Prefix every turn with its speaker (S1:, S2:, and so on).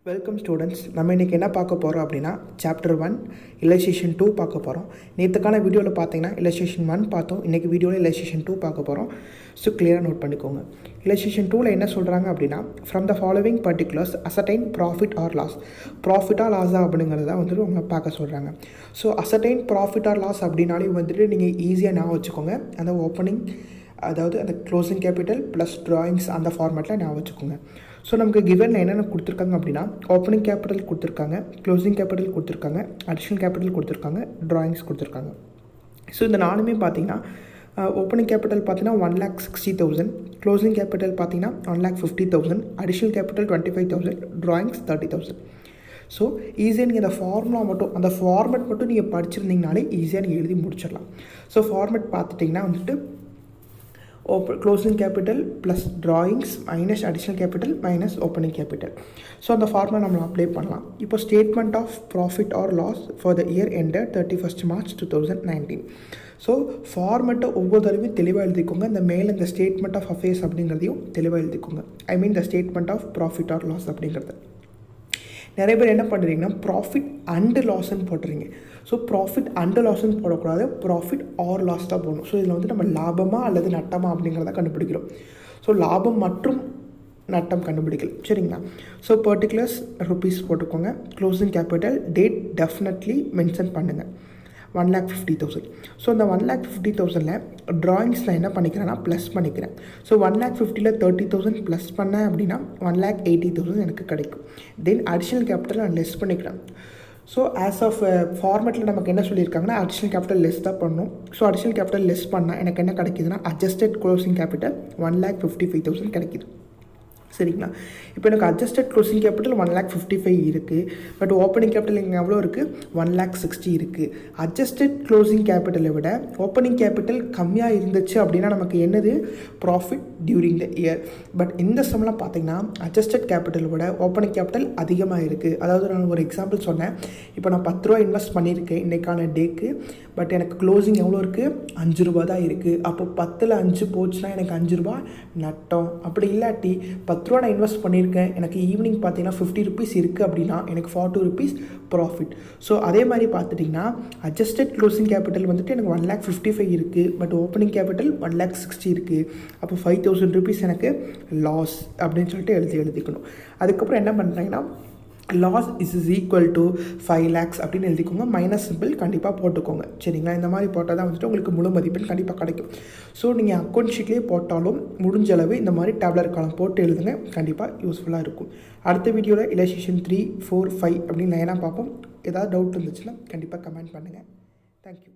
S1: Welcome students. நம்ம இன்றைக்கி என்ன பார்க்க போகிறோம் அப்படின்னா சாப்டர் 1 இல்லஸ்ட்ரேஷன் 2 பார்க்க போகிறோம். நேற்றுக்கான வீடியோவில் பார்த்தீங்கன்னா இல்லஸ்ட்ரேஷன் 1 பார்த்தோம். இன்றைக்கி வீடியோவில் இல்லஸ்ட்ரேஷன் 2 பார்க்க போகிறோம். ஸோ கிளியராக நோட் பண்ணிக்கோங்க. இல்லஸ்ட்ரேஷன் 2ல் என்ன சொல்கிறாங்க அப்படின்னா, from the following particulars ascertain profit or loss. ப்ராஃபிட்டாக லாஸா அப்படிங்கிறத வந்துட்டு உங்களை பார்க்க சொல்கிறாங்க. So ascertain profit or loss அப்படின்னாலே வந்துட்டு நீங்கள் ஈஸியாக ஞாபகம் வச்சுக்கோங்க. அந்த ஓப்பனிங் அதாவது அந்த க்ளோசிங் கேபிட்டல் ப்ளஸ் ட்ராயிங்ஸ் அந்த ஃபார்மேட்டில் ஞாபகம் வச்சுக்கோங்க. ஸோ நமக்கு கிவனில் என்னென்ன கொடுத்துருக்காங்க அப்படின்னா, ஓப்பனிங் கேபிட்டல் கொடுத்துருக்காங்க, க்ளோசிங் கேபிட்டல் கொடுத்துருக்காங்க, அடிஷ்னல் கேபிட்டல் கொடுத்துருக்காங்க, ட்ராயிங்ஸ் கொடுத்துருக்காங்க. ஸோ இந்த நாலுமே பார்த்தீங்கன்னா ஓப்பனிங் கேபிட்டல் பார்த்தீங்கன்னா 1,60,000, க்ளோசிங் கேபிட்டல் பார்த்தீங்கன்னா 1,50,000, அடிஷ்னல் கேபிட்டல் 25,000, ட்ராயிங்ஸ் 30,000. ஸோ ஈஸியாக நீங்கள் அந்த ஃபார்முலா மட்டும் அந்த ஃபார்மேட் மட்டும் நீங்கள் படிச்சிருந்தீங்கனாலே ஈஸியாக நீங்கள் எழுதி முடிச்சிடலாம். ஸோ ஃபார்மேட் பார்த்துட்டிங்கன்னா வந்துட்டு closing capital plus drawings minus additional capital minus opening capital. So அந்த ஃபார்முலா நம்ம அப்ளை பண்ணலாம். இப்போ statement of profit or loss for the year ended 31st March 2019. So ஃபார்மெட்டை ஒவ்வொரு தடவையும் தெளிவாக எழுதிக்கோங்க. இந்த மேலே இந்த ஸ்டேட்மெண்ட் ஆஃப் அஃபேர்ஸ் அப்படிங்கிறதையும் தெளிவாக எழுதிக்கோங்க. I mean the statement of profit or loss அப்படிங்கிறது. நிறைய பேர் என்ன பண்ணுறீங்கன்னா ப்ராஃபிட் அண்டு லாஸ்ன்னு போட்டுறீங்க. ஸோ ப்ராஃபிட் அண்டு லாஸ்ன்னு போடக்கூடாது, ப்ராஃபிட் ஆர் லாஸ் தான் போடணும். ஸோ இதில் வந்து நம்ம லாபமாக அல்லது நட்டமா அப்படிங்கிறத கண்டுபிடிக்கிறோம். ஸோ லாபம் மற்றும் நட்டம் கண்டுபிடிக்கலாம், சரிங்களா? ஸோ பர்டிகுலர்ஸ் ருபீஸ் போட்டுக்கோங்க. Closing capital date definitely mention பண்ணுங்கள், 1,50,000. ஸோ அந்த 1,50,000ல் ட்ராயிங்ஸில் என்ன பண்ணிக்கிறேன்னா ப்ளஸ் பண்ணிக்கிறேன். ஸோ 1,50,000ல் 30,000 ப்ளஸ் பண்ணேன் அப்படின்னா 1,80,000 எனக்கு கிடைக்கும். தென் அடிஷ்னல் கேபிட்டல் நான் லெஸ் பண்ணிக்கிறேன். ஸோ ஆஸ் ஆஃப் ஃபார்மேட்டில் நமக்கு என்ன சொல்லியிருக்காங்கன்னா அடிஷ்னல் கேபிட்டல் லெஸ் தான் பண்ணணும். ஸோ அடிஷ்னல் கேபிட்டல் லெஸ் பண்ணால் எனக்கு என்ன கிடைக்குதுன்னா அட்ஜஸ்டட் க்ளோசிங் கேபிட்டல் 1,55,000 கிடைக்கிது, சரிங்களா? இப்போ எனக்கு அட்ஜஸ்டட் க்ளோசிங் கேபிட்டல் 1,55,000 இருக்குது. பட் ஓப்பனிங் கேபிட்டல் இங்கே எவ்வளோ இருக்குது? 1,60,000 இருக்குது. அட்ஜஸ்டட் க்ளோசிங் கேபிட்டலை விட ஓப்பனிங் கேபிட்டல் கம்மியாக இருந்துச்சு அப்படின்னா நமக்கு என்னது? Profit during the year. But இந்த சம்லாம் பார்த்தீங்கன்னா அட்ஜஸ்டட் கேபிட்டலை விட ஓப்பனிங் கேபிட்டல் அதிகமாக இருக்குது. அதாவது நான் ஒரு எக்ஸாம்பிள் சொன்னேன். இப்போ நான் 10 ரூபா இன்வெஸ்ட் பண்ணியிருக்கேன் இன்றைக்கான டேக்கு. பட் எனக்கு க்ளோசிங் எவ்வளோ இருக்குது? 5 ரூபா தான் இருக்குது. அப்போ 10ல் 5 போச்சுன்னா எனக்கு 5 ரூபா நட்டம். அப்படி இல்லாட்டி 10 ரூபா நான் இன்வெஸ்ட் பண்ணியிருக்கேன், எனக்கு ஈவினிங் பார்த்தீங்கன்னா 50 rupees இருக்குது அப்படின்னா எனக்கு 40 rupees ப்ராஃபிட். ஸோ அதே மாதிரி பார்த்துட்டிங்கன்னா அட்ஜஸ்டட் க்ளோசிங் கேபிட்டல் வந்துட்டு எனக்கு 1,55,000 இருக்குது. பட் ஓப்பனிங் கேபிட்டல் 1,60,000 இருக்குது. அப்போ 5,000 rupees எனக்கு லாஸ் அப்படின்னு சொல்லிட்டு எழுதிக்கணும். அதுக்கப்புறம் என்ன பண்ணுறீங்கன்னா loss is equal to 5 lakhs அப்படின்னு எழுதிக்கோங்க. மைனஸ் சிம்பிள் கண்டிப்பாக போட்டுக்கோங்க, சரிங்களா? இந்த மாதிரி போட்டால் தான் வந்துட்டு உங்களுக்கு முழு மதிப்பெண் கண்டிப்பாக கிடைக்கும். ஸோ நீங்கள் அக்கௌண்ட் ஷீட்லேயே போட்டாலும் முடிஞ்ச அளவு இந்த மாதிரி டேப்லர் காலம் போட்டு எழுதுங்க, கண்டிப்பாக யூஸ்ஃபுல்லாக இருக்கும். அடுத்த வீடியோவில் இல்லஸ்ட்ரேஷன் 3, 4, 5 அப்படின்னு லைனாக பார்ப்போம். ஏதாவது டவுட் இருந்துச்சுன்னா கண்டிப்பாக கமெண்ட் பண்ணுங்கள். தேங்க்யூ.